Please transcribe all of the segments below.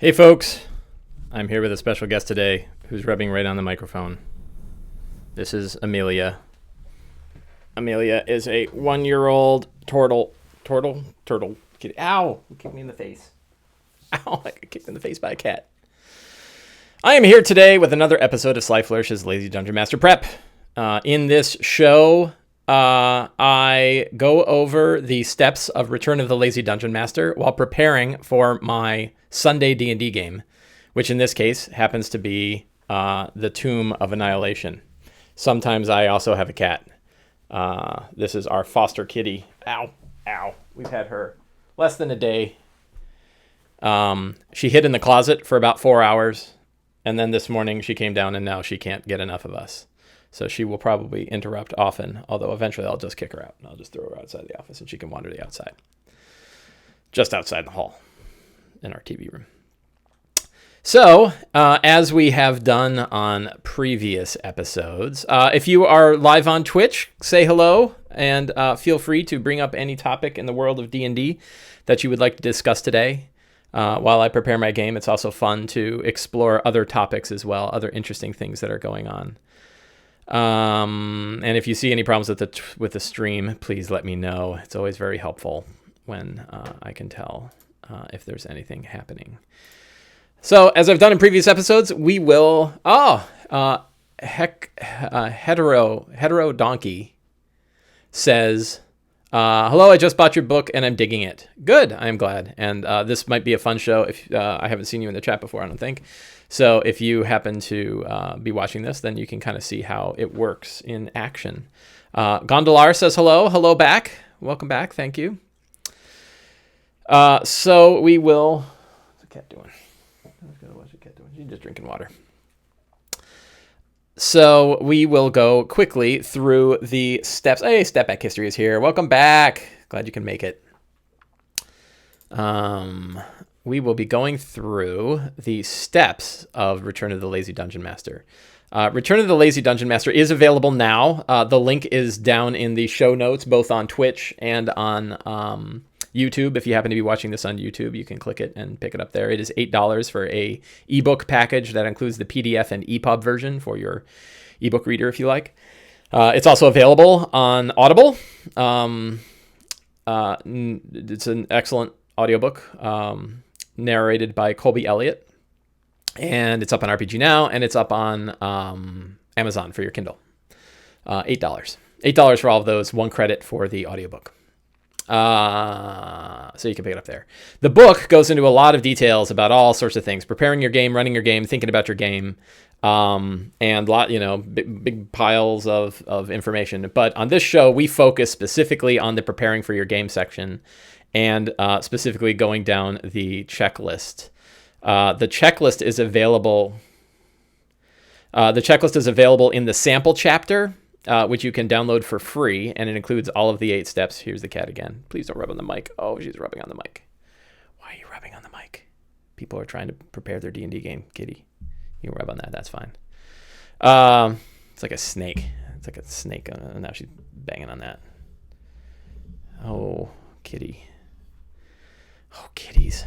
Hey folks, I'm here with a special guest today who's rubbing right on the microphone. This is Amelia. Amelia is a 1-year-old turtle. Ow! You kicked me in the face. Ow, I got kicked in the face by a cat. I am here today with another episode of Sly Flourish's Lazy Dungeon Master Prep. In this show, I go over the steps of Return of the Lazy Dungeon Master while preparing for my Sunday D&D game, which in this case happens to be the Tomb of Annihilation. Sometimes I also have a cat. This is our foster kitty. Ow. We've had her less than a day. She hid in the closet for about 4 hours, and then this morning she came down and now she can't get enough of us. So she will probably interrupt often, although eventually I'll just kick her out and I'll just throw her outside the office and she can wander the outside. Just outside the hall in our TV room. So, as we have done on previous episodes, if you are live on Twitch, say hello and feel free to bring up any topic in the world of D&D that you would like to discuss today. While I prepare my game, it's also fun to explore other topics as well, other interesting things that are going on. And if you see any problems with the stream, please let me know. It's always very helpful when I can tell if there's anything happening. So, as I've done in previous episodes, we will... Hetero Donkey says, hello, I just bought your book and I'm digging it. Good, I'm glad. And this might be a fun show. If I haven't seen you in the chat before, I don't think. So if you happen to be watching this, then you can kind of see how it works in action. Gondolar says hello. Hello back. Welcome back. Thank you. So we will... What's the cat doing? What's the cat doing? She's just drinking water. So we will go quickly through the steps. Hey, Step Back History is here. Welcome back. Glad you can make it. We will be going through the steps of Return of the Lazy Dungeon Master. Return of the Lazy Dungeon Master is available now. The link is down in the show notes, both on Twitch and on YouTube. If you happen to be watching this on YouTube, you can click it and pick it up there. It is $8 for a ebook package that includes the PDF and EPUB version for your ebook reader, if you like. It's also available on Audible. It's an excellent audiobook. Narrated by Colby Elliott, and it's up on RPG Now, and it's up on Amazon for your Kindle. $8 for all of those, 1 credit for the audiobook. So you can pick it up there. The book goes into a lot of details about all sorts of things: preparing your game, running your game, thinking about your game, and big piles of information. But on this show, we focus specifically on the preparing for your game section, and specifically going down the checklist. The checklist is available. In the sample chapter, which you can download for free, and it includes all of the 8 steps. Here's the cat again. Please don't rub on the mic. Oh, she's rubbing on the mic. Why are you rubbing on the mic? People are trying to prepare their D&D game, kitty. You can rub on that. That's fine. It's like a snake. It's like a snake. Now she's banging on that. Oh, kitty. Oh, kitties.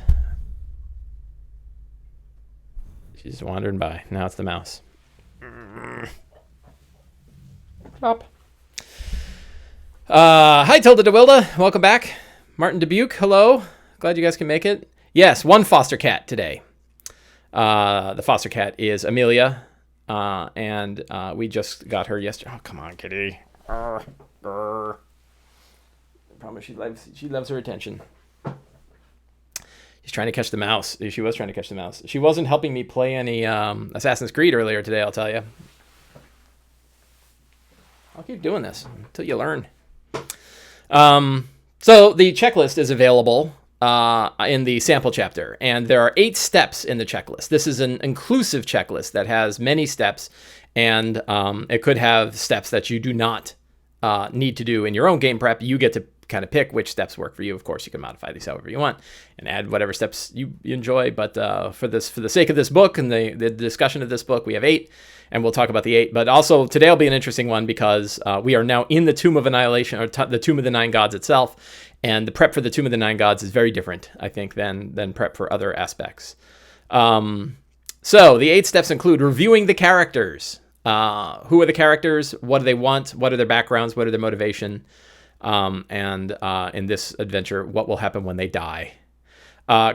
She's just wandering by. Now it's the mouse. Stop. Hi, Tilda DeWilda. Welcome back. Martin Dubuque, hello. Glad you guys can make it. Yes, 1 foster cat today. The foster cat is Amelia, and we just got her yesterday. Oh, come on, kitty. I promise she loves her attention. She's trying to catch the mouse. She was trying to catch the mouse. She wasn't helping me play any Assassin's Creed earlier today, I'll tell you. I'll keep doing this until you learn. So the checklist is available in the sample chapter, and there are 8 steps in the checklist. This is an inclusive checklist that has many steps, and it could have steps that you do not need to do in your own game prep. You get to kind of pick which steps work for you. Of course, you can modify these however you want and add whatever steps you enjoy. But for the sake of this book and the discussion of this book, we have 8, and we'll talk about the 8. But also today will be an interesting one because we are now in the Tomb of Annihilation, or the Tomb of the Nine Gods itself, and the prep for the Tomb of the Nine Gods is very different, I think, than prep for other aspects. So the 8 steps include reviewing the characters. Who are the characters? What do they want? What are their backgrounds? What are their motivation? And in this adventure, what will happen when they die?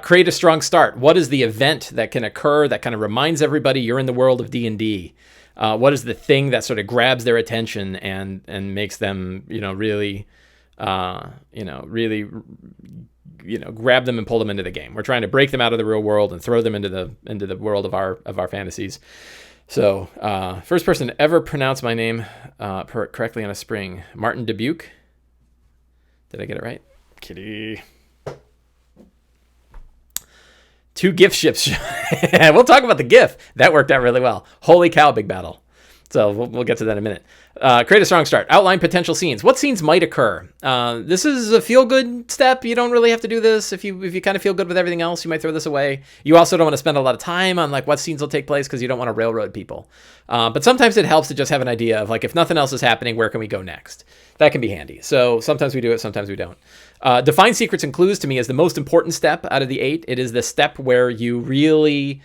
Create a strong start. What is the event that can occur that kind of reminds everybody you're in the world of D&D? What is the thing that sort of grabs their attention and makes them, really grab them and pull them into the game? We're trying to break them out of the real world and throw them into the world of our fantasies. So, first person to ever pronounce my name correctly on a spring, Martin Dubuque. Did I get it right? Kitty. 2 gift ships. We'll talk about the GIF. That worked out really well. Holy cow, big battle. So we'll get to that in a minute. Create a strong start. Outline potential scenes. What scenes might occur? This is a feel-good step. You don't really have to do this. If you kind of feel good with everything else, you might throw this away. You also don't want to spend a lot of time on like what scenes will take place because you don't want to railroad people. But sometimes it helps to just have an idea of like, if nothing else is happening, where can we go next? That can be handy. So sometimes we do it, sometimes we don't. Define secrets and clues to me is the most important step out of the 8. It is the step where you really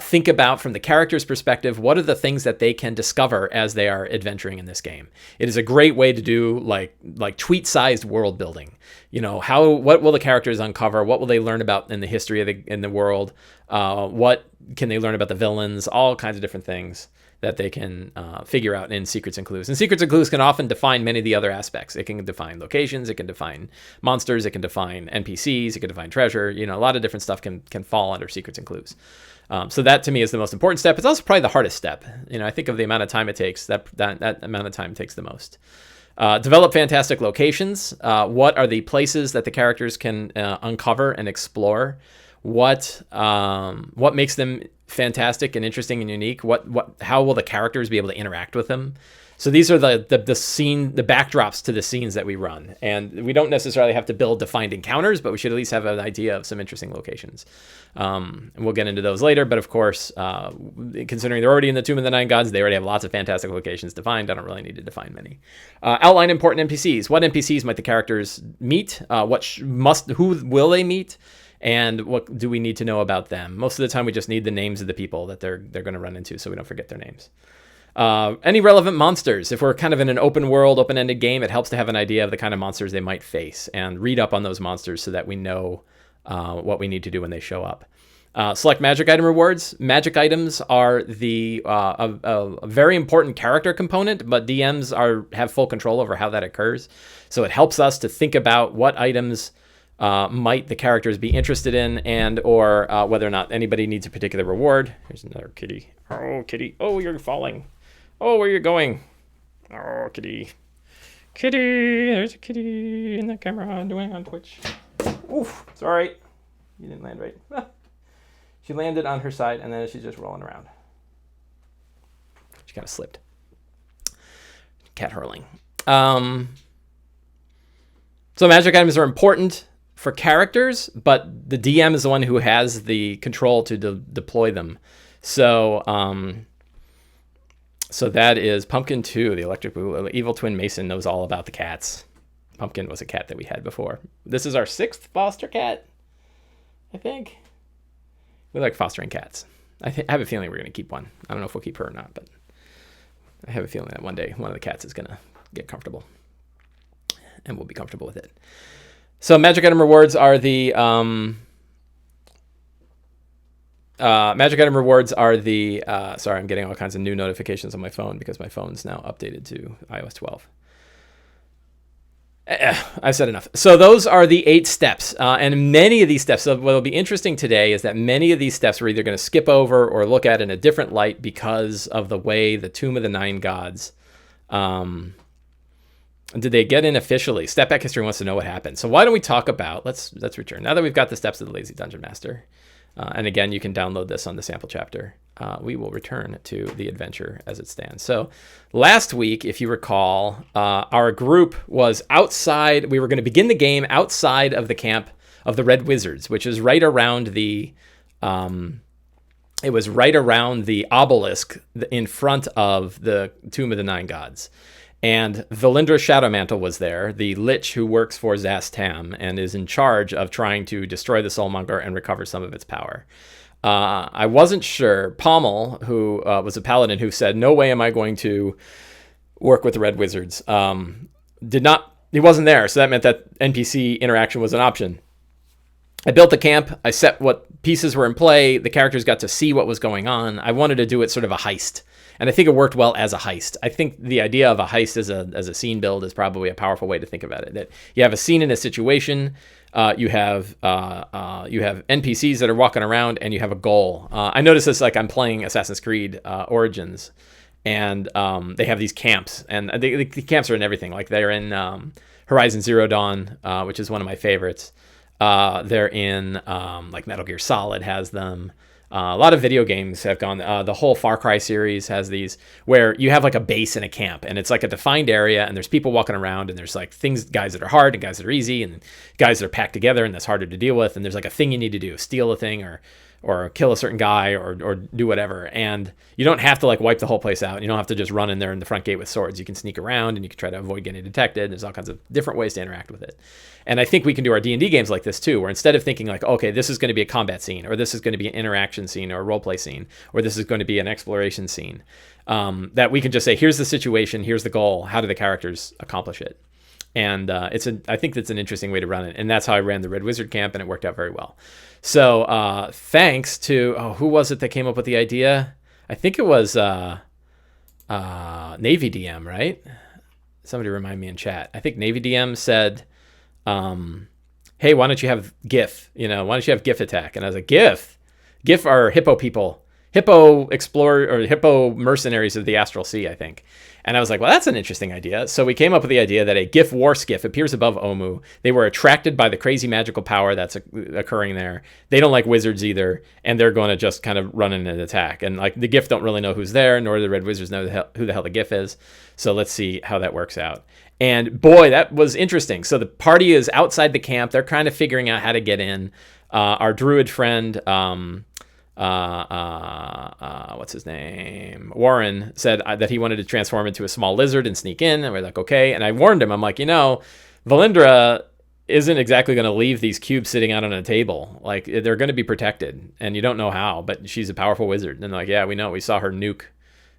think about, from the character's perspective, what are the things that they can discover as they are adventuring in this game. It is a great way to do like tweet-sized world building. What will the characters uncover? What will they learn about in the history of the world? What can they learn about the villains? All kinds of different things that they can figure out in secrets and clues. And secrets and clues can often define many of the other aspects. It can define locations, it can define monsters, it can define NPCs, it can define treasure. A lot of different stuff can fall under secrets and clues. So that to me is the most important step. It's also probably the hardest step. I think of the amount of time it takes, that amount of time takes the most. Develop fantastic locations. What are the places that the characters can uncover and explore? What makes them fantastic and interesting and unique? How will the characters be able to interact with them? So these are the backdrops to the scenes that we run. And we don't necessarily have to build defined encounters, but we should at least have an idea of some interesting locations. And we'll get into those later. But of course, considering they're already in the Tomb of the Nine Gods, they already have lots of fantastic locations defined. I don't really need to define many. Outline important NPCs. What NPCs might the characters meet? Who will they meet? And what do we need to know about them? Most of the time, we just need the names of the people that they're going to run into, so we don't forget their names. Any relevant monsters. If we're kind of in an open world, open-ended game, it helps to have an idea of the kind of monsters they might face and read up on those monsters so that we know what we need to do when they show up. Select magic item rewards. Magic items are a very important character component, but DMs have full control over how that occurs. So it helps us to think about what items might the characters be interested in, and or whether or not anybody needs a particular reward. Here's another kitty. Oh, kitty. Oh, you're falling. Oh, where you're going? Oh, kitty. Kitty. There's a kitty in the camera doing on Twitch. Oof. Sorry. You didn't land right. She landed on her side, and then she's just rolling around. She kind of slipped. Cat hurling. So magic items are important for characters, but the DM is the one who has the control to deploy them. So that is Pumpkin 2, the electric blue evil twin Mason knows all about the cats. Pumpkin was a cat that we had before. This is our 6th foster cat, I think. We like fostering cats. I have a feeling we're going to keep one. I don't know if we'll keep her or not, but I have a feeling that one day one of the cats is going to get comfortable, and we'll be comfortable with it. So magic item rewards are the sorry, I'm getting all kinds of new notifications on my phone because my phone's now updated to iOS 12. I've said enough. So those are the 8 steps, and many of these steps, so what will be interesting today is that many of these steps we're either going to skip over or look at in a different light because of the way the Tomb of the Nine Gods, did they get in officially? Step Back History wants to know what happened. So why don't we talk about, let's return. Now that we've got the steps of the Lazy Dungeon Master, and again, you can download this on the sample chapter, we will return to the adventure as it stands. So last week, if you recall, our group was outside. We were going to begin the game outside of the camp of the Red Wizards, which is right around the obelisk in front of the Tomb of the Nine Gods. And Valindra Shadowmantle was there, the lich who works for Zastam and is in charge of trying to destroy the Soulmonger and recover some of its power. I wasn't sure. Pommel, who was a paladin, who said, "No way am I going to work with the Red Wizards." Did not. He wasn't there, so that meant that NPC interaction was an option. I built the camp. I set what pieces were in play. The characters got to see what was going on. I wanted to do it sort of a heist, and I think it worked well as a heist. I think the idea of a heist as a scene build is probably a powerful way to think about it. That you have a scene in a situation. You have NPCs that are walking around, and you have a goal. I noticed this like I'm playing Assassin's Creed Origins, and they have these camps, and the camps are in everything. Like they're in Horizon Zero Dawn, which is one of my favorites. They're in like Metal Gear Solid has them. A lot of video games have gone. The whole Far Cry series has these where you have like a base and a camp, and it's like a defined area, and there's people walking around, and there's like guys that are hard and guys that are easy, and guys that are packed together, and that's harder to deal with. And there's like a thing you need to do: steal a thing, or kill a certain guy, or do whatever. And you don't have to like wipe the whole place out. You don't have to just run in there in the front gate with swords. You can sneak around, and you can try to avoid getting detected. There's all kinds of different ways to interact with it. And I think we can do our D&D games like this too, where instead of thinking like, okay, this is going to be a combat scene, or this is going to be an interaction scene, or a roleplay scene, or this is going to be an exploration scene, that we can just say, here's the situation, here's the goal, how do the characters accomplish it? And I think that's an interesting way to run it. And that's how I ran the Red Wizard camp, and it worked out very well. So thanks to, who was it that came up with the idea? I think it was Navy DM, right? Somebody remind me in chat. I think Navy DM said, hey, why don't you have GIF? Why don't you have GIF attack? And I was like, GIF are hippo people, hippo explorer or hippo mercenaries of the Astral Sea, I think. And I was like, well, that's an interesting idea. So we came up with the idea that a GIF war skiff appears above Omu. They were attracted by the crazy magical power that's occurring there. They don't like wizards either, and they're going to just kind of run in an attack. And like the GIF don't really know who's there, nor do the Red Wizards know who the hell the GIF is. So let's see how that works out. And boy, that was interesting. So the party is outside the camp. They're kind of figuring out how to get in. Our druid friend, what's his name? Warren said that he wanted to transform into a small lizard and sneak in. And we're like, okay. And I warned him. I'm like, Valindra isn't exactly going to leave these cubes sitting out on a table. Like they're going to be protected, and you don't know how, but she's a powerful wizard. And they're like, yeah, we know. We saw her nuke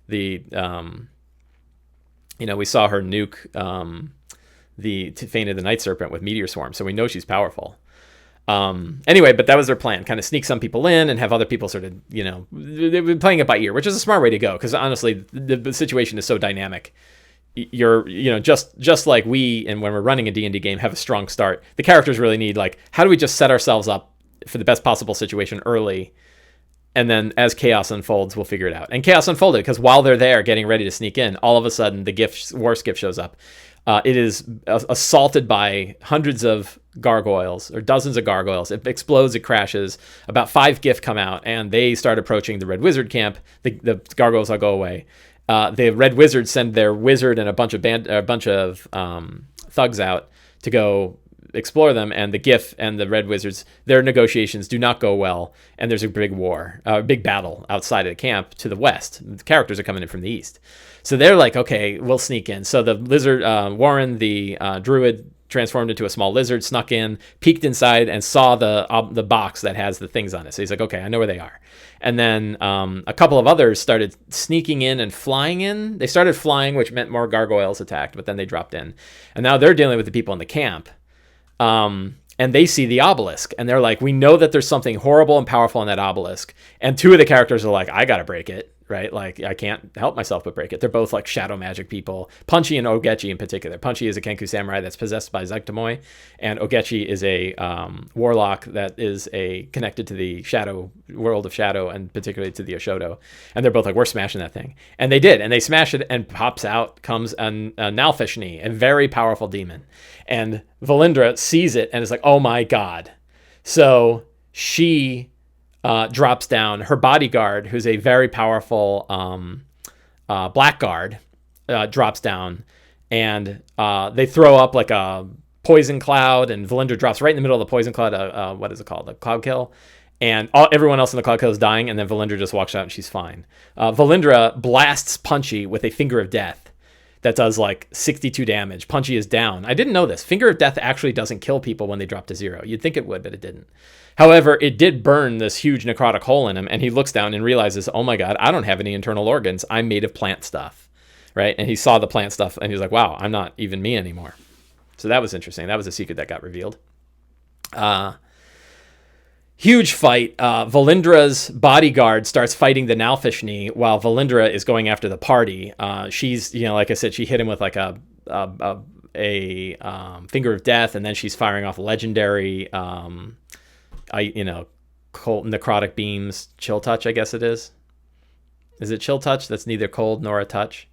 the Fane of the Night Serpent with Meteor Swarm, so we know she's powerful. Anyway, but that was their plan, kind of sneak some people in and have other people sort of, they've been playing it by ear, which is a smart way to go, because honestly, the situation is so dynamic. You're, just like we, and when we're running a D&D game, have a strong start. The characters really need, like, how do we just set ourselves up for the best possible situation early? And then as chaos unfolds, we'll figure it out. And chaos unfolded, because while they're there getting ready to sneak in, all of a sudden the war skiff shows up. It is assaulted by hundreds of gargoyles, or dozens of gargoyles. It explodes, it crashes. About 5 GIF come out, and they start approaching the Red Wizard camp. The gargoyles all go away. The Red Wizards send their wizard and a bunch of thugs out to go explore them, and the GIF and the Red Wizards, their negotiations do not go well, and there's a big war, big battle outside of the camp to the west. The characters are coming in from the east. So they're like, okay, we'll sneak in. So the lizard, Warren, the druid, transformed into a small lizard, snuck in, peeked inside, and saw the box that has the things on it. So he's like, okay, I know where they are. And then a couple of others started sneaking in and flying in. They started flying, which meant more gargoyles attacked, but then they dropped in. And now they're dealing with the people in the camp. And they see the obelisk, and they're like, we know that there's something horrible and powerful in that obelisk. And 2 of the characters are like, I gotta break it, right? Like, I can't help myself but break it. They're both like shadow magic people. Punchy and Ogechi in particular. Punchy is a Kenku samurai that's possessed by Zektomoy, and Ogechi is a warlock that is connected to the shadow world of shadow, and particularly to the Oshodo. And they're both like, we're smashing that thing. And they did, and they smash it, and comes a Nalfishni, a very powerful demon. And Valindra sees it and is like, oh my god. So she drops down. Her bodyguard, who's a very powerful blackguard, drops down, and they throw up like a poison cloud, and Valindra drops right in the middle of the poison cloud. What is it called? A cloud kill. And everyone else in the cloud kill is dying, and then Valindra just walks out and she's fine. Valindra blasts Punchy with a finger of death. that does like 62 damage. Punchy is down. I didn't know this. Finger of Death actually doesn't kill people when they drop to 0. You'd think it would, but it didn't. However, it did burn this huge necrotic hole in him, and he looks down and realizes, oh my god, I don't have any internal organs. I'm made of plant stuff, right? And he saw the plant stuff, and he's like, wow, I'm not even me anymore. So that was interesting. That was a secret that got revealed. Huge fight. Valindra's bodyguard starts fighting the Nalfishni while Valindra is going after the party. She's, like I said, she hit him with like a Finger of Death, and then she's firing off legendary, cold necrotic beams. Chill Touch, I guess it is. Is it Chill Touch? That's neither cold nor a touch.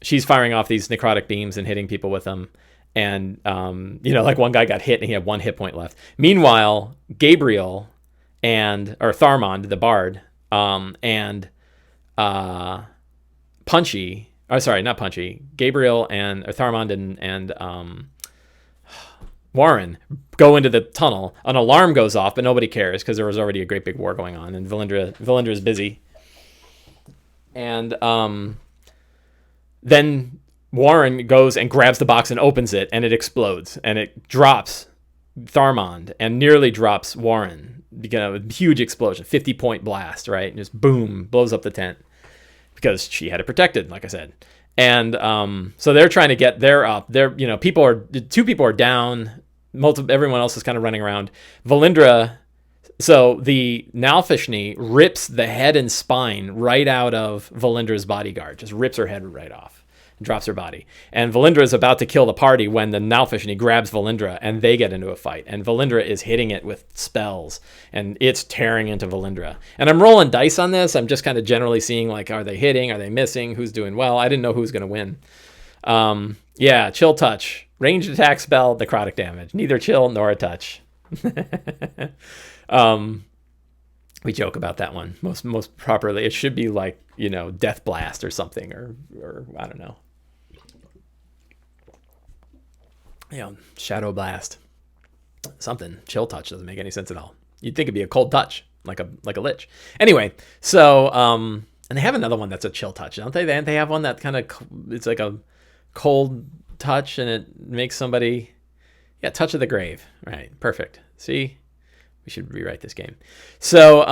She's firing off these necrotic beams and hitting people with them. And, like one guy got hit and he had 1 hit point left. Meanwhile, Gabriel or Tharmond, the bard, and Punchy, not Punchy, Gabriel or Tharmond and Warren go into the tunnel. An alarm goes off, but nobody cares because there was already a great big war going on, and Valindra is busy. And then Warren goes and grabs the box and opens it, and it explodes, and it drops Tharmond and nearly drops Warren. A huge explosion, 50-point blast, right? And just boom, blows up the tent because she had it protected, like I said. And so they're trying to get up. Two people are down. Everyone else is kind of running around. Valindra. So the Nalfishni rips the head and spine right out of Valindra's bodyguard, just rips her head right off. Drops her body. And Valindra is about to kill the party when the Nalfishni grabs Valindra, and they get into a fight. And Valindra is hitting it with spells, and it's tearing into Valindra. And I'm rolling dice on this. I'm just kind of generally seeing, like, are they hitting? Are they missing? Who's doing well? I didn't know who was going to win. Chill Touch. Ranged attack spell, necrotic damage. Neither chill nor a touch. We joke about that one. Most properly, it should be like, Death Blast or something, or I don't know. Shadow Blast. Something. Chill Touch doesn't make any sense at all. You'd think it'd be a cold touch, like a lich. Anyway, so and they have another one that's a chill touch, don't they? They have one that kind of, it's like a cold touch, and it makes somebody, touch of the grave. Right. Perfect. See? We should rewrite this game. So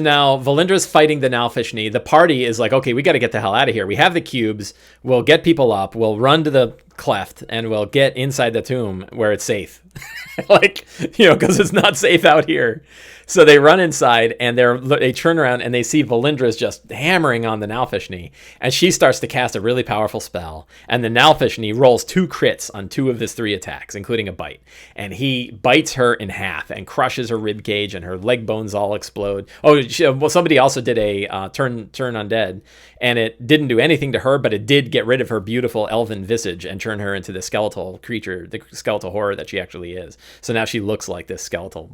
now Valindra's fighting the Nalfishni. The party is like, okay, we got to get the hell out of here. We have the cubes. We'll get people up. We'll run to the cleft, and we'll get inside the tomb where it's safe. Because it's not safe out here. So they run inside, and they turn around, and they see Valindra's just hammering on the Nalfishni, and she starts to cast a really powerful spell, and the Nalfishni rolls 2 crits on 2 of his 3 attacks, including a bite, and he bites her in half and crushes her rib cage, and her leg bones all explode. Somebody also did a turn undead, and it didn't do anything to her, but it did get rid of her beautiful elven visage and turn her into the skeletal creature, the skeletal horror that she actually is. So now she looks like this skeletal,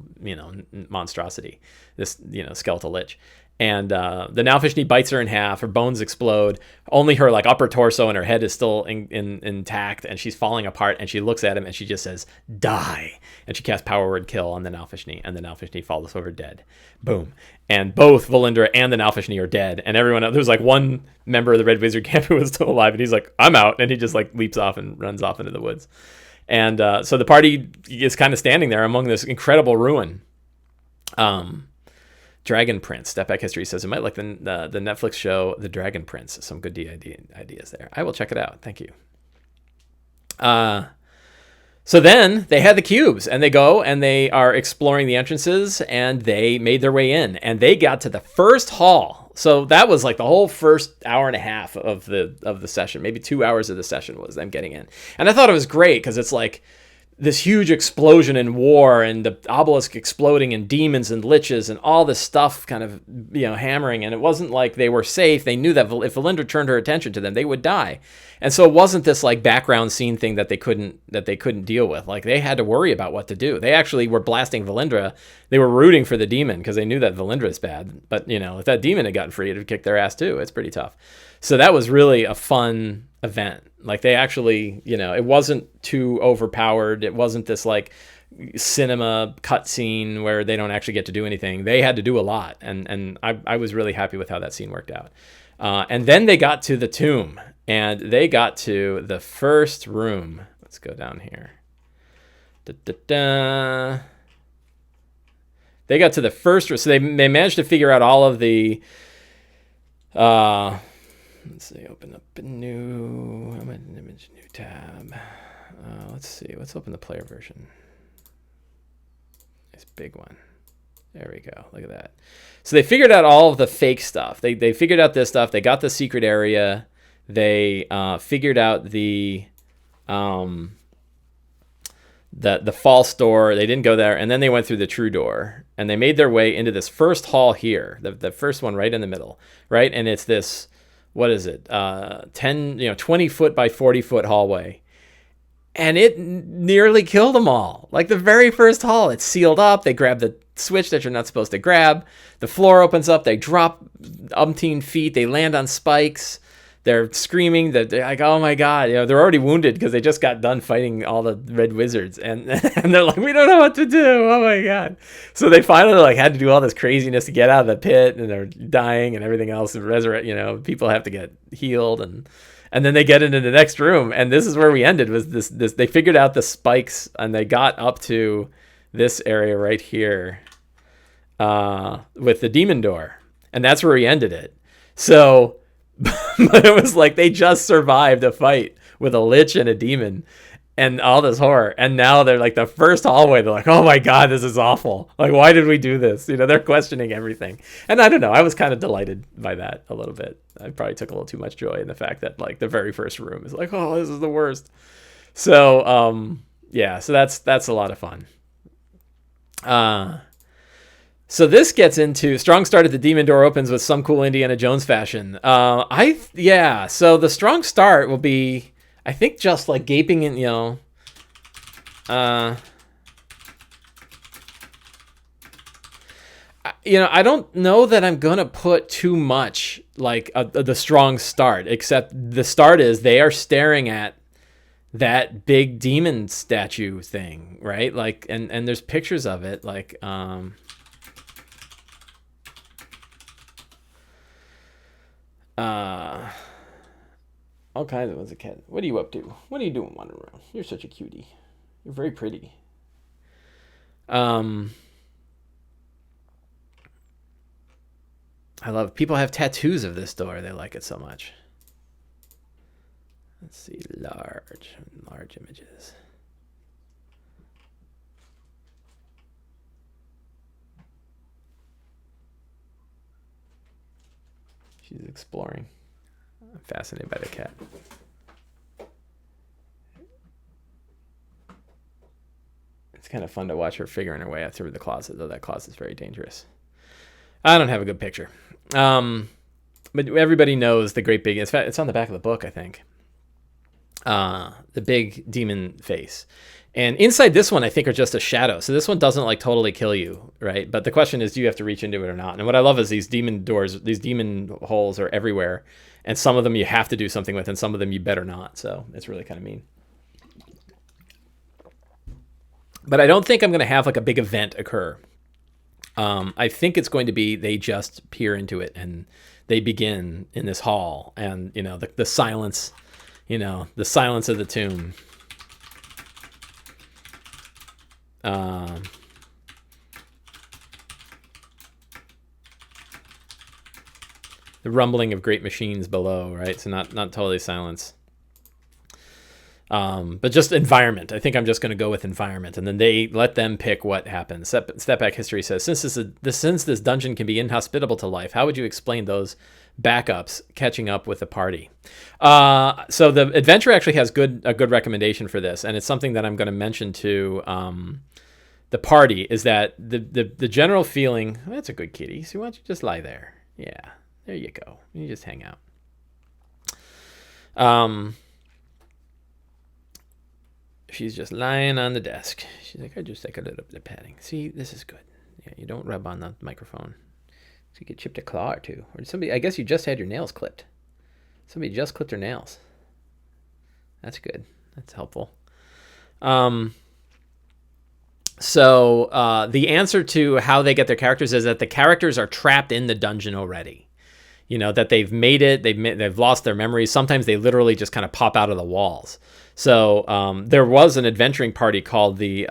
monstrosity, this, skeletal lich. And the Nalfishni bites her in half. Her bones explode. Only her upper torso and her head is still intact, and she's falling apart. And she looks at him and she just says, "Die!" And she casts Power Word Kill on the Nalfishni, and the Nalfishni falls over dead. Boom. And both Valindra and the Nalfishni are dead. And everyone else, there was one member of the Red Wizard camp who was still alive, and he's like, "I'm out," and he just leaps off and runs off into the woods. And so the party is kind of standing there among this incredible ruin. Dragon Prince, Step Back History says, it might like the Netflix show The Dragon Prince. Some good ideas there. I will check it out. Thank you. So then they had the cubes, and they go and they are exploring the entrances, and they made their way in, and they got to the first hall. So that was the whole first hour and a half of the session. Maybe 2 hours of the session was them getting in. And I thought it was great because it's this huge explosion in war, and the obelisk exploding, and demons and liches and all this stuff kind of, hammering. And it wasn't like they were safe. They knew that if Valindra turned her attention to them, they would die. And so it wasn't this background scene thing that they couldn't deal with. They had to worry about what to do. They actually were blasting Valindra. They were rooting for the demon because they knew that Valindra is bad. But, if that demon had gotten free, it would kick their ass too. It's pretty tough. So that was really a fun event. They actually, it wasn't too overpowered. It wasn't this cinema cutscene where they don't actually get to do anything. They had to do a lot, and I was really happy with how that scene worked out. And then they got to the tomb, and they got to the first room. Let's go down here. They got to the first room, so they managed to figure out all of the. Let's see. Open up a new image, new tab. Let's see. Let's open the player version. Nice big one. There we go. Look at that. So they figured out all of the fake stuff. They figured out this stuff. They got the secret area. They figured out the false door. They didn't go there, and then they went through the true door, and they made their way into this first hall here, the first one right in the middle, right? And it's this, what is it? 20 foot by 40 foot hallway. And it nearly killed them all. Like the very first hall, it's sealed up. They grab the switch that you're not supposed to grab. The floor opens up. They drop umpteen feet. They land on spikes. They're screaming. They're like, oh my God. They're already wounded because they just got done fighting all the red wizards. And they're like, we don't know what to do. Oh my God. So they finally had to do all this craziness to get out of the pit, and they're dying and everything else. And resurrect, people have to get healed, and then they get into the next room, and this is where we ended. Was this? They figured out the spikes, and they got up to this area right here with the demon door, and that's where we ended it. So, but it was like they just survived a fight with a lich and a demon, and all this horror, and now they're like the first hallway. They're like, oh my God, this is awful. Like, why did we do this? They're questioning everything, and I don't know. I was kind of delighted by that a little bit. I probably took a little too much joy in the fact that the very first room is like, oh, this is the worst. So yeah, so that's a lot of fun. So this gets into strong start at the demon door opens with some cool Indiana Jones fashion. So the strong start will be, I think, just like gaping in, I don't know that I'm going to put too much the strong start, except the start is they are staring at that big demon statue thing, right? And there's pictures of it, all kinds of ones. A cat. What are you up to? What are you doing wandering around? You're such a cutie. You're very pretty. I love people have tattoos of this door. They like it so much. Let's see, large images. She's exploring. I'm fascinated by the cat. It's kind of fun to watch her figuring her way out through the closet, though that closet's very dangerous. I don't have a good picture. But everybody knows the great big, it's on the back of the book, I think. The big demon face. And inside this one, I think, are just a shadow. So this one doesn't totally kill you, right? But the question is, do you have to reach into it or not? And what I love is these demon doors, these demon holes are everywhere. And some of them you have to do something with, and some of them you better not. So it's really kind of mean. But I don't think I'm going to have a big event occur. I think it's going to be they just peer into it and they begin in this hall, and the silence, the silence of the tomb. The rumbling of great machines below, right? So not totally silence. But just environment. I think I'm just going to go with environment, and then they let them pick what happens. Step Back History says, since this dungeon can be inhospitable to life, how would you explain those backups catching up with the party? So the adventure actually has a good recommendation for this, and it's something that I'm going to mention to the party, is that the general feeling, oh, that's a good kitty, so why don't you just lie there? Yeah, there you go. You just hang out. She's just lying on the desk. She's like, I just take a little bit of patting. See, this is good. Yeah, you don't rub on the microphone. So you get chipped a claw or two. Or somebody, I guess you just had your nails clipped. Somebody just clipped their nails. That's good. That's helpful. So the answer to how they get their characters is that the characters are trapped in the dungeon already. that they've made it, they've lost their memories. Sometimes they literally just kind of pop out of the walls. So there was an adventuring party called the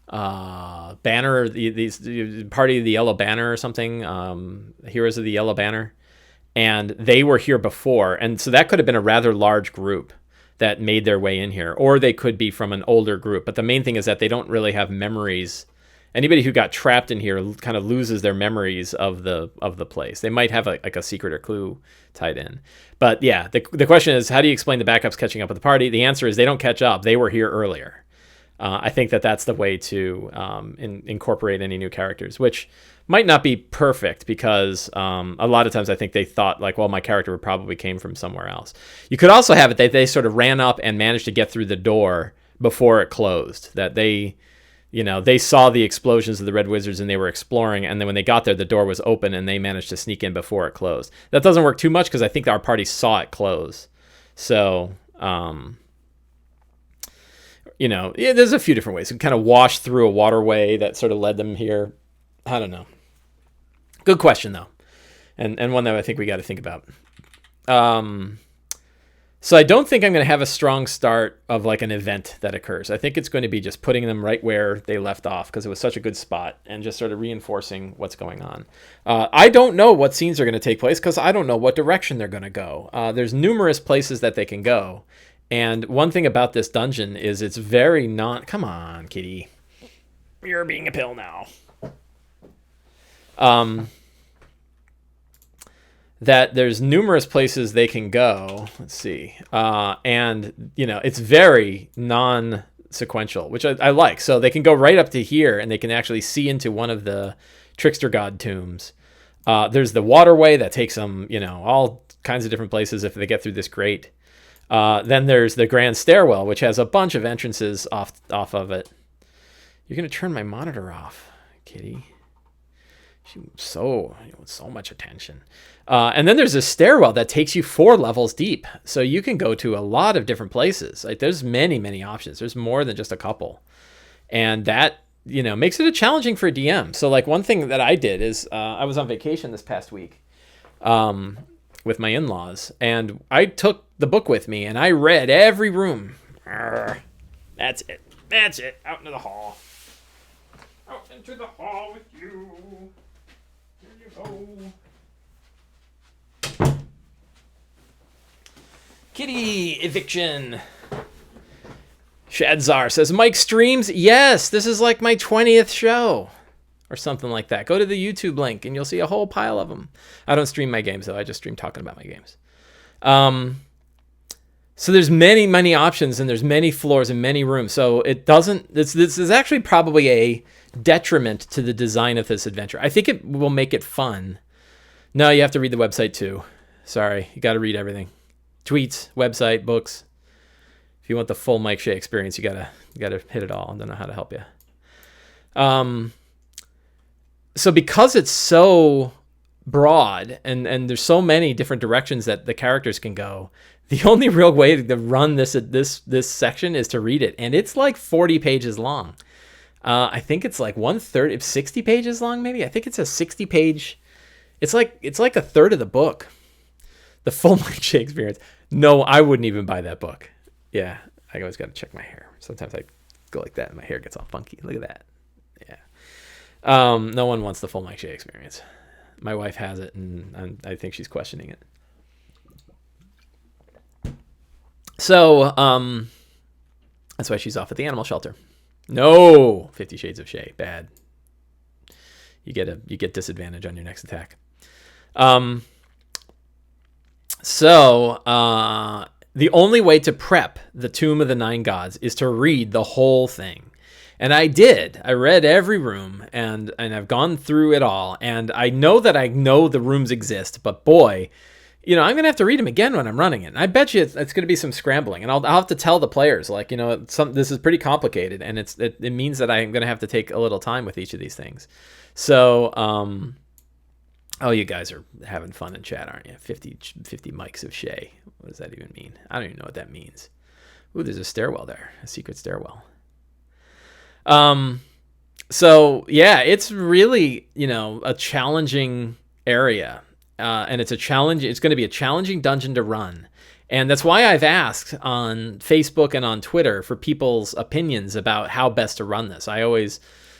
Banner, the Party of the Yellow Banner or something, Heroes of the Yellow Banner. And they were here before. And so that could have been a rather large group that made their way in here. Or they could be from an older group. But the main thing is that they don't really have memories. Anybody who got trapped in here kind of loses their memories of the place. They might have a secret or clue tied in. But yeah, the question is, how do you explain the backups catching up with the party? The answer is they don't catch up. They were here earlier. I think that's the way to incorporate any new characters, which might not be perfect because a lot of times I think they thought like, well, my character probably came from somewhere else. You could also have it that they sort of ran up and managed to get through the door before it closed, that they saw the explosions of the Red Wizards and they were exploring, and then when they got there, the door was open and they managed to sneak in before it closed. That doesn't work too much because I think our party saw it close. So, there's a few different ways. We kind of washed through a waterway that sort of led them here. I don't know. Good question, though. And one that I think we got to think about. So I don't think I'm going to have a strong start of like an event that occurs. I think it's going to be just putting them right where they left off because it was such a good spot and just sort of reinforcing what's going on. I don't know what scenes are going to take place because I don't know what direction they're going to go. There's numerous places that they can go. And one thing about this dungeon is it's very come on, kitty. You're being a pill now. That there's numerous places they can go. Let's see. And, it's very non-sequential, which I like. So they can go right up to here and they can actually see into one of the Trickster God tombs. There's the waterway that takes them, all kinds of different places if they get through this grate. Then there's the grand stairwell, which has a bunch of entrances off of it. You're going to turn my monitor off, kitty. She wants so much attention. And then there's a stairwell that takes you 4 levels deep. So you can go to a lot of different places. Like there's many, many options. There's more than just a couple. And that, makes it challenging for a DM. So like one thing that I did is I was on vacation this past week with my in-laws. And I took the book with me and I read every room. That's it. Out into the hall. Out into the hall with you. Here you go. Kitty eviction. Shadzar says, Mike streams? Yes, this is like my 20th show. Or something like that. Go to the YouTube link and you'll see a whole pile of them. I don't stream my games, though. I just stream talking about my games. So there's many, many options and there's many floors and many rooms. So it doesn't... This is actually probably a detriment to the design of this adventure. I think it will make it fun. No, you have to read the website too. Sorry, you got to read everything. Tweets, website, books. If you want the full Mike Shea experience, you gotta hit it all. I don't know how to help you. So because it's so broad and there's so many different directions that the characters can go, the only real way to run this section is to read it, and it's like 40 pages long. I think it's like 1/3, 60 pages long, maybe. I think it's a 60-page. It's like a third of the book. The full Mike Shea experience. No, I wouldn't even buy that book. Yeah, I always got to check my hair. Sometimes I go like that and my hair gets all funky. Look at that. Yeah. No one wants the full Mike Shea experience. My wife has it, and I think she's questioning it. So, that's why she's off at the animal shelter. No, 50 Shades of Shea, bad. You get disadvantage on your next attack. So, the only way to prep the Tomb of the Nine Gods is to read the whole thing. And I did. I read every room, and I've gone through it all. And I know that I know the rooms exist, but boy, I'm going to have to read them again when I'm running it. And I bet you it's going to be some scrambling. And I'll have to tell the players, like, this is pretty complicated. And it means that I'm going to have to take a little time with each of these things. So, you guys are having fun in chat, aren't you? 50 mics of Shea. What does that even mean? I don't even know what that means. Ooh, there's a stairwell there. A secret stairwell. So yeah, it's really, a challenging area. and it's a challenge. It's going to be a challenging dungeon to run. And that's why I've asked on Facebook and on Twitter for people's opinions about how best to run this. This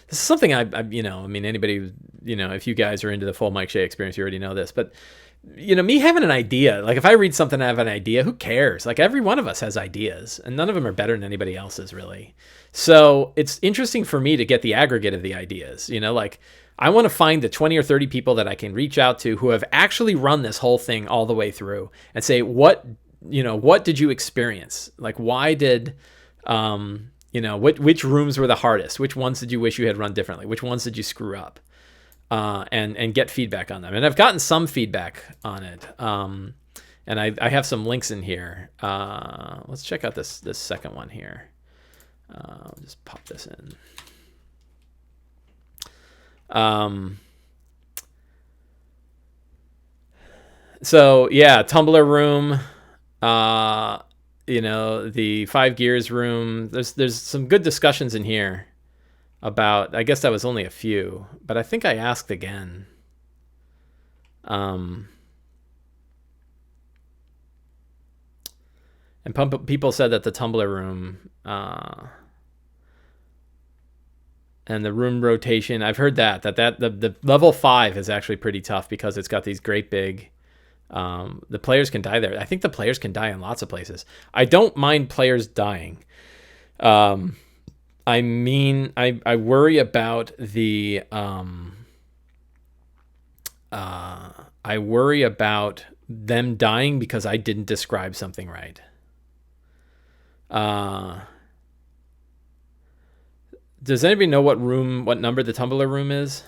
is something I anybody, if you guys are into the full Mike Shea experience, you already know this, but me having an idea, like if I read something and I have an idea, who cares? Like every one of us has ideas and none of them are better than anybody else's really. So it's interesting for me to get the aggregate of the ideas, like I want to find the 20 or 30 people that I can reach out to who have actually run this whole thing all the way through and say, what did you experience? Like, why did, which rooms were the hardest? Which ones did you wish you had run differently? Which ones did you screw up? And get feedback on them. And I've gotten some feedback on it. And I have some links in here. Let's check out this second one here. I'll just pop this in. So yeah, Tumbler Room, the 5 Gears room. There's some good discussions in here about, I guess that was only a few, but I think I asked again. And people said that the Tumbler Room and the room rotation, I've heard that the level 5 is actually pretty tough because it's got these great big, the players can die there. I think the players can die in lots of places. I don't mind players dying. I worry about the I worry about them dying because I didn't describe something right. Does anybody know what number the Tumbler Room is?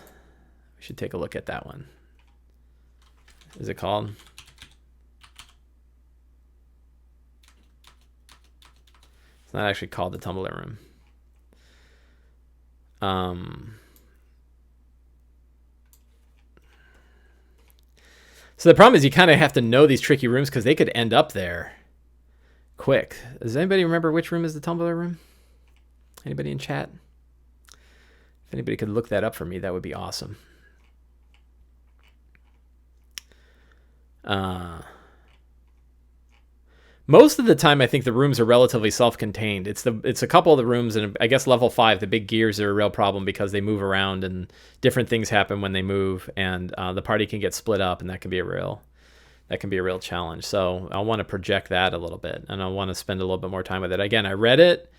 We should take a look at that one. Is it called? It's not actually called the Tumbler Room. So the problem is you kind of have to know these tricky rooms because they could end up there quick. Does anybody remember which room is the Tumbler Room? Anybody in chat? If anybody could look that up for me, that would be awesome. Most of the time, I think the rooms are relatively self-contained. It's a couple of the rooms, and I guess level 5, the big gears are a real problem because they move around and different things happen when they move, and the party can get split up, and that can be a real challenge. So I want to project that a little bit, and I want to spend a little bit more time with it. Again, I read it,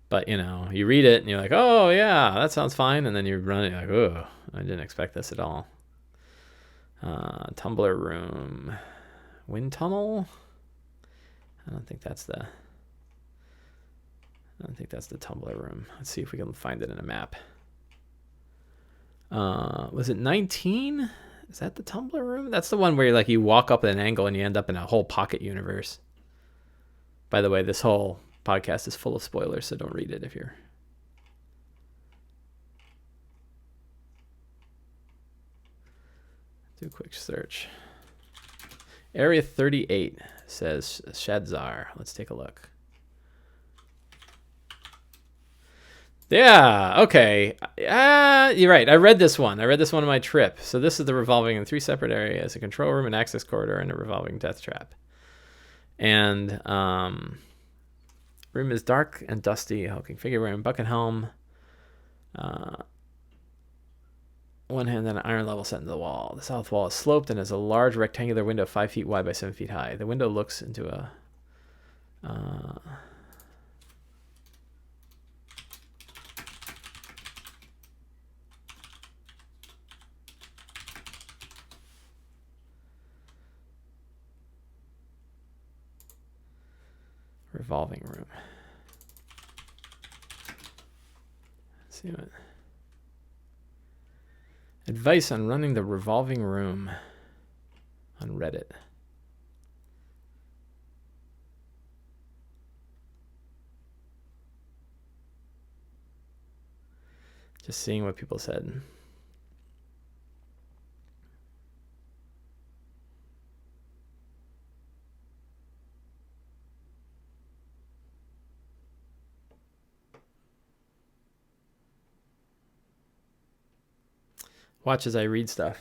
but you read it and you're like, oh yeah, that sounds fine, and then you run it, you're like, oh, I didn't expect this at all. Tumbler Room, Wind Tunnel. I don't think that's the Tumbler Room. Let's see if we can find it in a map. Was it 19? Is that the Tumbler Room? That's the one where you walk up at an angle and you end up in a whole pocket universe. By the way, this whole podcast is full of spoilers, so don't read it if you're... Do a quick search. Area 38 says Shadzar. Let's take a look. Yeah, okay. You're right. I read this one. On my trip. So this is the revolving in 3 separate areas: a control room, an access corridor, and a revolving death trap. And room is dark and dusty. Hulking figure wearing Buckenhelm. One hand on an iron level set into the wall. The south wall is sloped and has a large rectangular window 5 feet wide by 7 feet high. The window looks into a... revolving room. Let's see what... Advice on running the revolving room on Reddit. Just seeing what people said. Watch as I read stuff.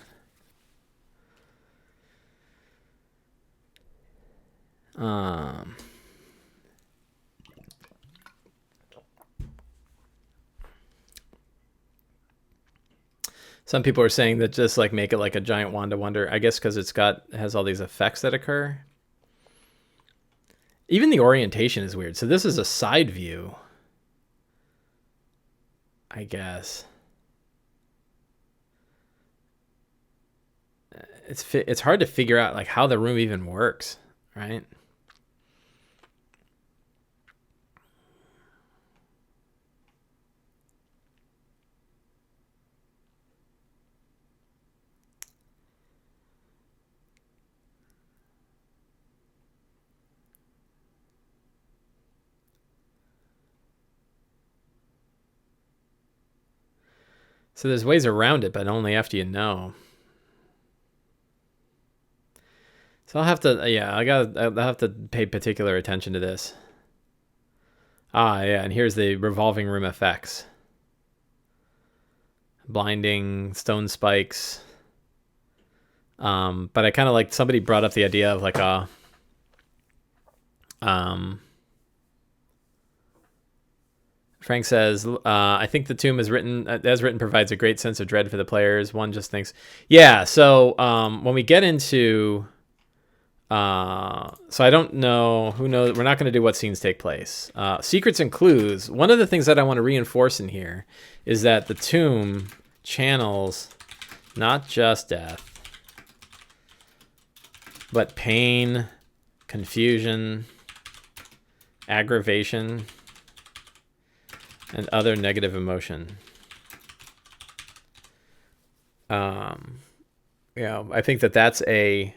Some people are saying that just like make it like a giant wand of wonder. I guess because it has all these effects that occur. Even the orientation is weird. So this is a side view, I guess. It's hard to figure out like how the room even works, right? So there's ways around it, but only after you know. So I'll have to, yeah, I'll have to pay particular attention to this. Ah, yeah, and here's the revolving room effects. Blinding, stone spikes. But I kind of like, somebody brought up the idea of like a, Frank says, I think the tomb as written provides a great sense of dread for the players. One just thinks, yeah. So when we get into, so I don't know, who knows? We're not going to do what scenes take place. Secrets and clues. One of the things that I want to reinforce in here is that the tomb channels not just death, but pain, confusion, aggravation, and other negative emotion. I think that's an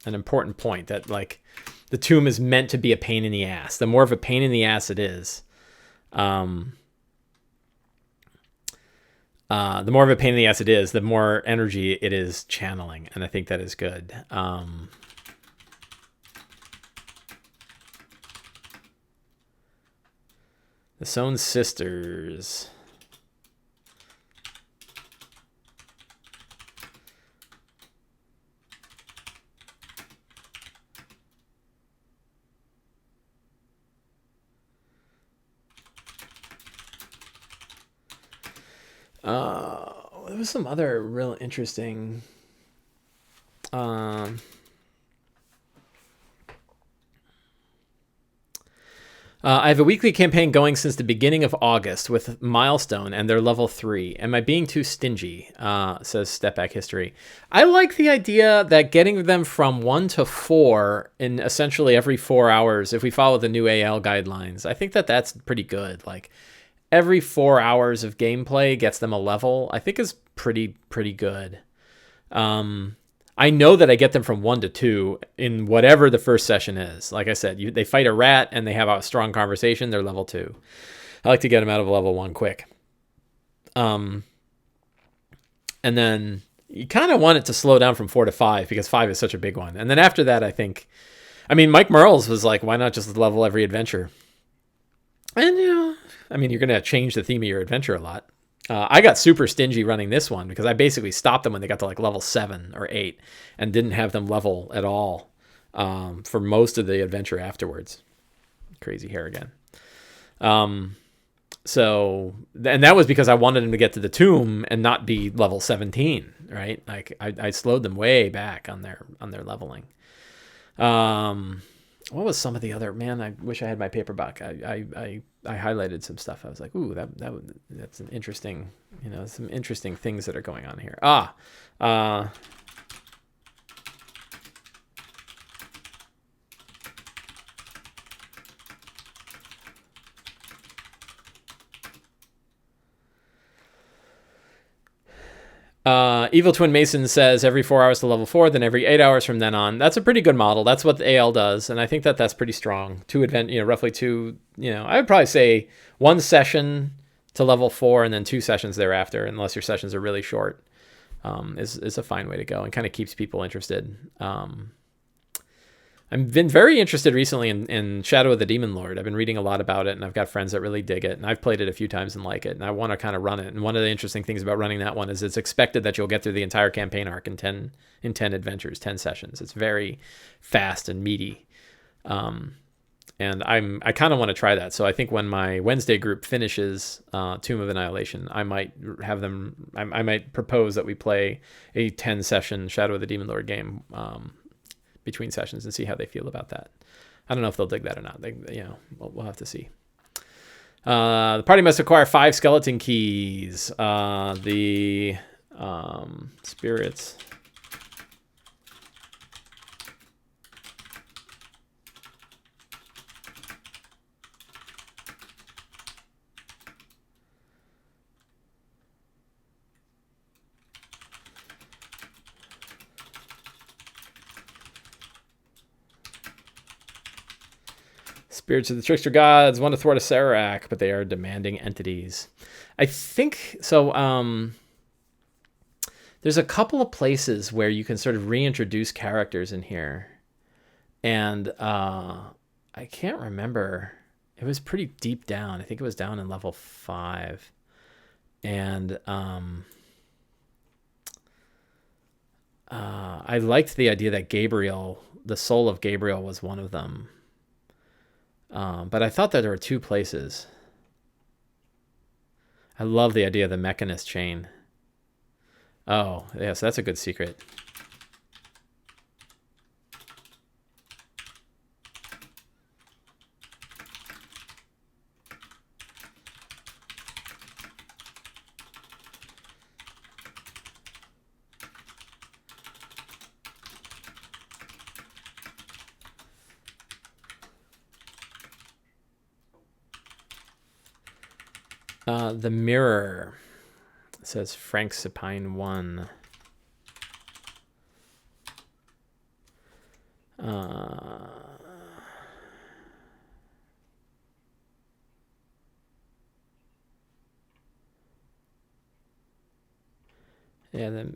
important point, that like the tomb is meant to be a pain in the ass. The more of a pain in the ass it is, the more energy it is channeling, and I think that is good. The Sohn sisters. There was some other real interesting. I have a weekly campaign going since the beginning of August with Milestone, and they're level 3. Am I being too stingy? Says Step Back History. I like the idea that getting them from 1 to 4 in essentially every 4 hours, if we follow the new AL guidelines, I think that that's pretty good. Like every 4 hours of gameplay gets them a level, I think is pretty good. I know that I get them from 1 to 2 in whatever the first session is. Like I said, they fight a rat and they have a strong conversation. They're level 2. I like to get them out of level 1 quick. And then you kind of want it to slow down from 4 to 5 because 5 is such a big one. And then after that, Mike Merles was like, why not just level every adventure? And, you're going to change the theme of your adventure a lot. I got super stingy running this one because I basically stopped them when they got to like level 7 or 8 and didn't have them level at all for most of the adventure afterwards. Crazy hair again. And that was because I wanted them to get to the tomb and not be level 17, right? Like I slowed them way back on their leveling. What was some of the other, man? I wish I had my paperback. I highlighted some stuff. I was like, ooh, that's an interesting, some interesting things that are going on here. Evil Twin Mason says every 4 hours to level 4, then every 8 hours from then on. That's a pretty good model. That's what the AL does, and I think that that's pretty strong. Roughly 2. I would probably say 1 session to level 4, and then 2 sessions thereafter, unless your sessions are really short. Is a fine way to go, and kind of keeps people interested. I've been very interested recently in Shadow of the Demon Lord. I've been reading a lot about it, and I've got friends that really dig it, and I've played it a few times and like it, and I want to kind of run it. And one of the interesting things about running that one is it's expected that you'll get through the entire campaign arc in 10 adventures, 10 sessions. It's very fast and meaty. And I kind of want to try that. So I think when my Wednesday group finishes Tomb of Annihilation, I might have them. I might propose that we play a 10-session Shadow of the Demon Lord game between sessions and see how they feel about that. I don't know if they'll dig that or not. We'll have to see. The party must acquire 5 skeleton keys. The spirits. Spirits of the trickster gods want to thwart a Serac, but they are demanding entities. I think so. There's a couple of places where you can sort of reintroduce characters in here, and I can't remember. It was pretty deep down. I think it was down in level 5, and I liked the idea that Gabriel, the soul of Gabriel, was one of them. But I thought that there were 2 places. I love the idea of the Mechanist chain. Oh, yes, that's a good secret. The mirror. It says Frank Supine 1. Yeah, then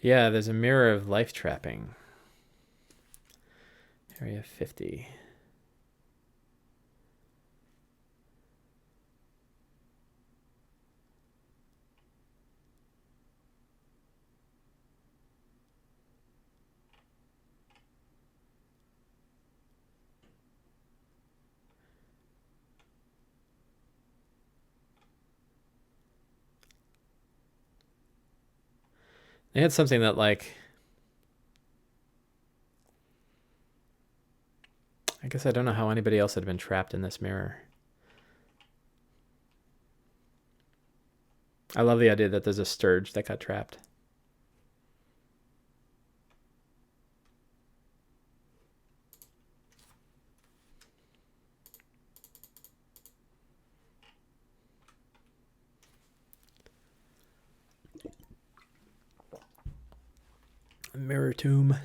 yeah, there's a mirror of life trapping. Area 50. They had something that, like, I guess I don't know how anybody else had been trapped in this mirror. I love the idea that there's a Sturge that got trapped. Mirror tomb.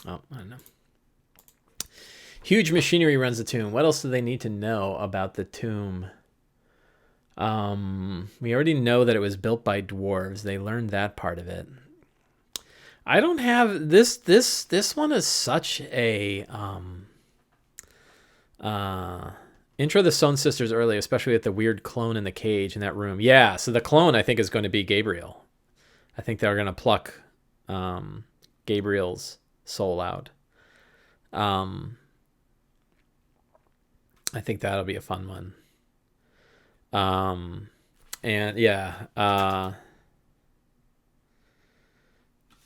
Oh, I don't know. Huge machinery runs the tomb. What else do they need to know about the tomb? We already know that it was built by dwarves. They learned that part of it. I don't have this. This one is such a intro the Stone Sisters early, especially with the weird clone in the cage in that room. Yeah, so the clone I think is going to be Gabriel. I think they're going to pluck Gabriel's soul out. I think that'll be a fun one. And yeah,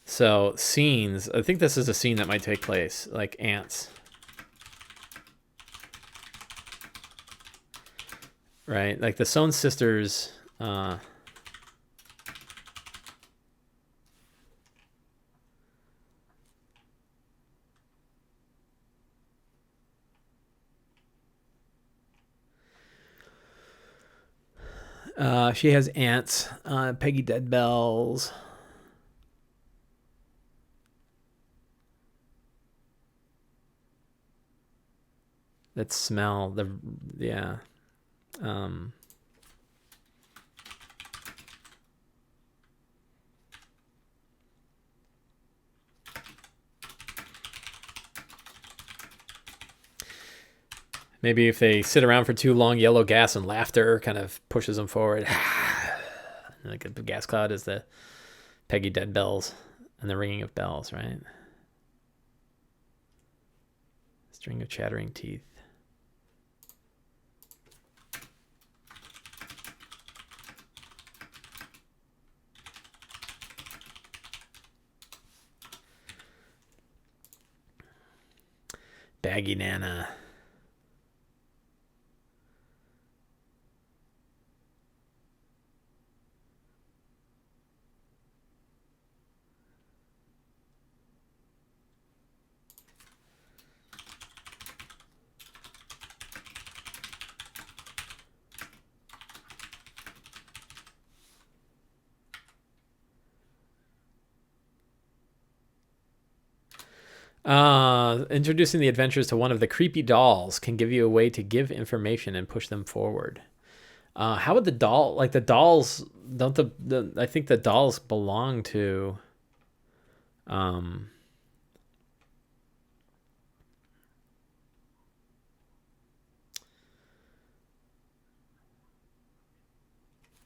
so scenes. I think this is a scene that might take place, like ants. Right? Like the Stone Sisters, she has ants, Peggy Dead Bells. That smell, yeah. Maybe if they sit around for too long, yellow gas and laughter kind of pushes them forward. Like a gas cloud is the Peggy Dead bells and the ringing of bells, right? String of chattering teeth. Baggy Nana. Introducing the adventures to one of the creepy dolls can give you a way to give information and push them forward. How would the doll, like the dolls, don't I think the dolls belong to, I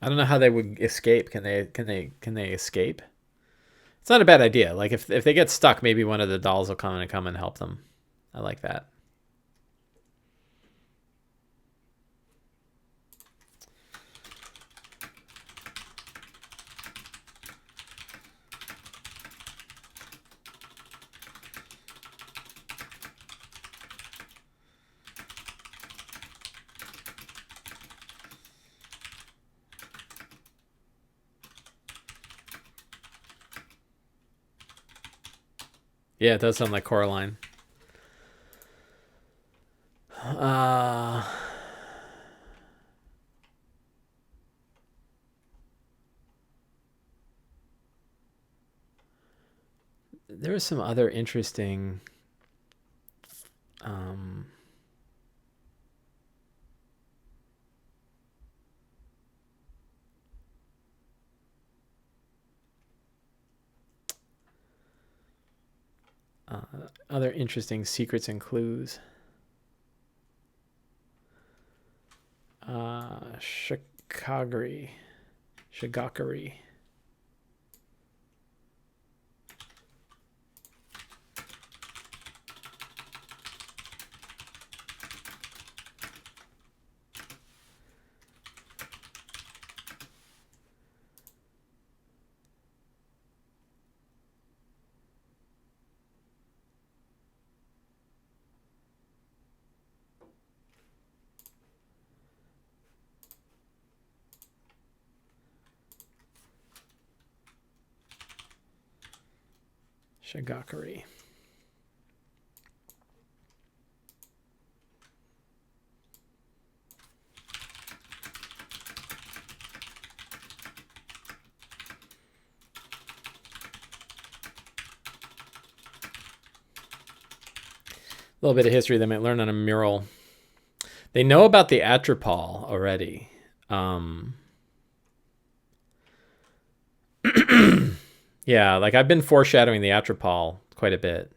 don't know how they would escape. Can they escape? It's not a bad idea. Like if they get stuck, maybe one of the dolls will come and help them. I like that. Yeah, it does sound like Coraline. There was some other interesting other interesting secrets and clues. Shagakari. Shagakari. A little bit of history they might learn on a mural. They know about the Atropol already. Yeah, like I've been foreshadowing the Atropol quite a bit.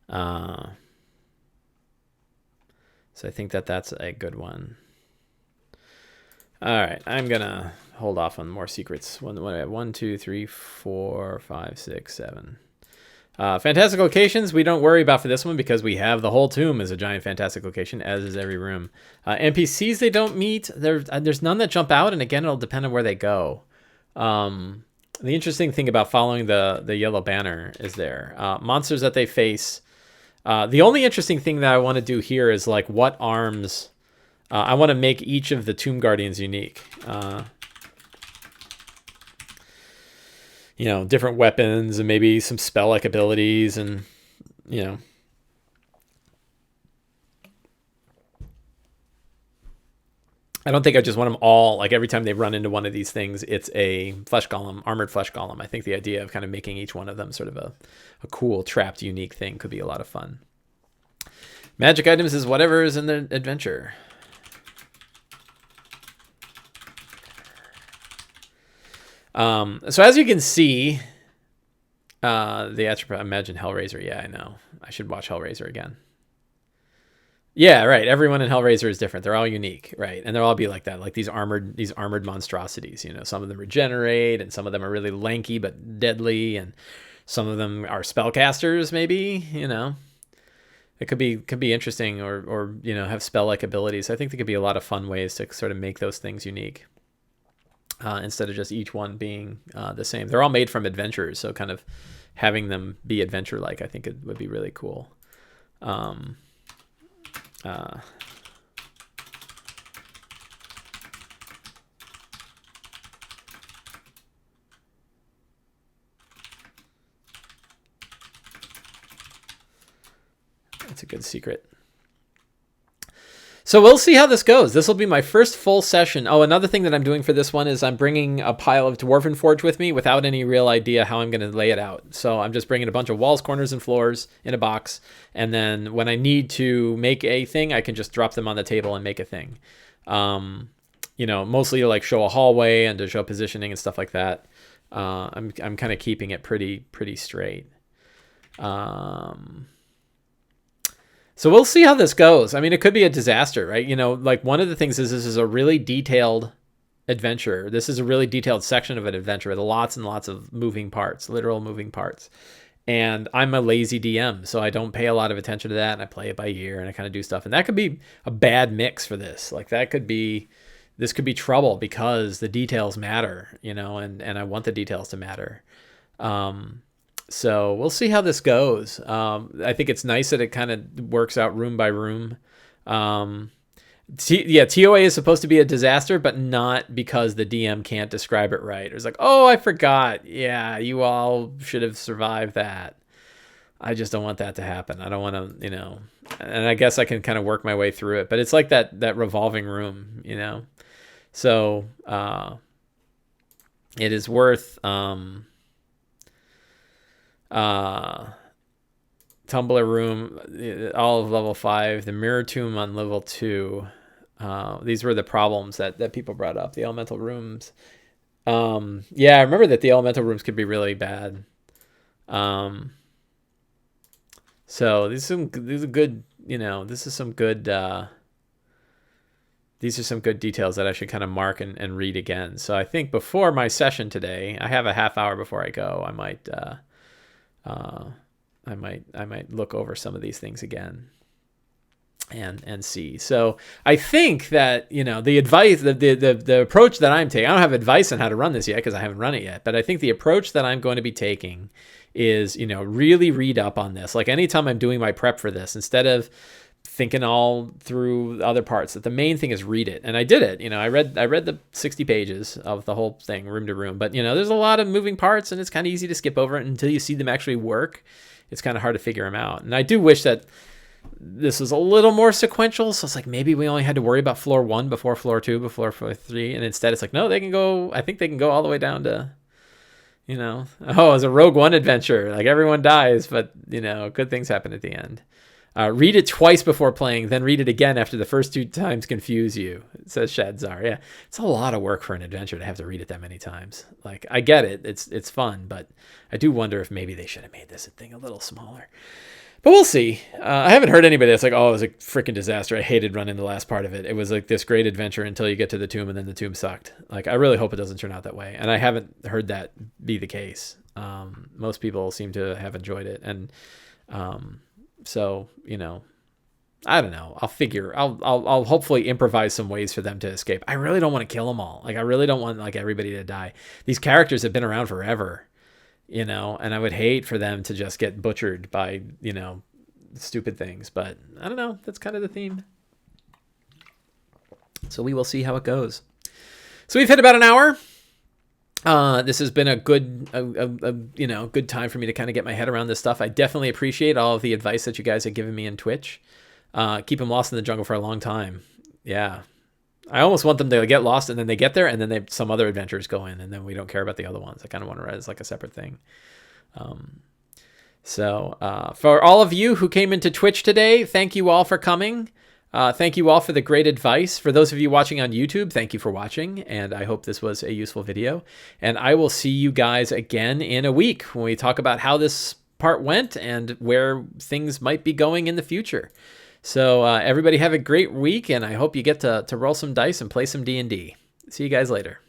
So I think that's a good one. All right, I'm gonna hold off on more secrets. What do I have? 1, 2, 3, 4, 5, 6, 7. Fantastic locations, we don't worry about for this one because we have the whole tomb as a giant fantastic location, as is every room. NPCs they don't meet. There's none that jump out, and again, it'll depend on where they go. The interesting thing about following the yellow banner is there. Monsters that they face. The only interesting thing that I want to do here is like what arms. I want to make each of the Tomb Guardians unique. Different weapons and maybe some spell-like abilities and, I don't think I just want them all, like every time they run into one of these things, it's a flesh golem, armored flesh golem. I think the idea of kind of making each one of them sort of a cool, trapped, unique thing could be a lot of fun. Magic items is whatever is in the adventure. So as you can see, the attribute, imagine Hellraiser. Yeah, I know. I should watch Hellraiser again. Yeah, right. Everyone in Hellraiser is different. They're all unique, right? And they'll all be like that, like these armored monstrosities. You know, some of them regenerate, and some of them are really lanky but deadly, and some of them are spellcasters. Maybe, you know, it could be interesting, or you know, have spell like abilities. I think there could be a lot of fun ways to sort of make those things unique, instead of just each one being the same. They're all made from adventurers, so kind of having them be adventure like, I think it would be really cool. That's a good secret. So we'll see how this goes. This will be my first full session. Oh, another thing that I'm doing for this one is I'm bringing a pile of Dwarven Forge with me without any real idea how I'm going to lay it out. So I'm just bringing a bunch of walls, corners, and floors in a box. And then when I need to make a thing, I can just drop them on the table and make a thing. You know, mostly to like show a hallway and to show positioning and stuff like that. I'm kind of keeping it pretty straight. So we'll see how this goes. I mean, it could be a disaster, right? You know, like one of the things is this is a really detailed adventure. This is a really detailed section of an adventure with lots and lots of moving parts, literal moving parts. And I'm a lazy DM, so I don't pay a lot of attention to that, and I play it by ear, and I kind of do stuff. And that could be a bad mix for this. Like this could be trouble because the details matter, you know, and I want the details to matter. So we'll see how this goes. I think it's nice that it kind of works out room by room. TOA is supposed to be a disaster, but not because the DM can't describe it right. It's like, oh, I forgot. Yeah, you all should have survived that. I just don't want that to happen. I don't want to, you know, and I guess I can kind of work my way through it, but it's like that revolving room, you know? So, it is worth, Tumbler Room, all of level 5, the Mirror Tomb on level 2. These were the problems that people brought up, the elemental rooms. Yeah, I remember that the elemental rooms could be really bad. So these are good, you know, these are some good details that I should kind of mark and read again. So I think before my session today, I have a half hour before I go, I might look over some of these things again and see. So I think that, you know, the advice, the approach that I'm taking, I don't have advice on how to run this yet because I haven't run it yet, but I think the approach that I'm going to be taking is, you know, really read up on this. Like anytime I'm doing my prep for this, instead of thinking all through other parts, that the main thing is read it. And I did it. You know, I read the 60 pages of the whole thing, room to room. But, you know, there's a lot of moving parts, and it's kind of easy to skip over it until you see them actually work. It's kind of hard to figure them out. And I do wish that this was a little more sequential. So it's like maybe we only had to worry about floor 1 before floor 2, before floor 3. And instead it's like, no, I think they can go all the way down to, you know, oh, it's a Rogue One adventure. Like everyone dies, but, you know, good things happen at the end. Read it twice before playing, then read it again after the first 2 times confuse you, says Shadzar. Yeah, it's a lot of work for an adventure to have to read it that many times. Like, I get it. It's fun, but I do wonder if maybe they should have made this thing a little smaller. But we'll see. I haven't heard anybody that's like, oh, it was a freaking disaster. I hated running the last part of it. It was like this great adventure until you get to the tomb, and then the tomb sucked. Like, I really hope it doesn't turn out that way. And I haven't heard that be the case. Most people seem to have enjoyed it. And, so, you know, I don't know. I'll hopefully improvise some ways for them to escape. I really don't want to kill them all. Like, I really don't want like everybody to die. These characters have been around forever, you know, and I would hate for them to just get butchered by, you know, stupid things. But I don't know. That's kind of the theme. So we will see how it goes. So we've hit about an hour. This has been a good, you know, good time for me to kind of get my head around this stuff. I definitely appreciate all of the advice that you guys have given me in Twitch. Keep them lost in the jungle for a long time. Yeah. I almost want them to get lost and then they get there and then some other adventures go in and then we don't care about the other ones. I kind of want to write it as like a separate thing. So for all of you who came into Twitch today, thank you all for coming. Thank you all for the great advice. For those of you watching on YouTube, thank you for watching, and I hope this was a useful video. And I will see you guys again in a week when we talk about how this part went and where things might be going in the future. So everybody have a great week, and I hope you get to roll some dice and play some D&D. See you guys later.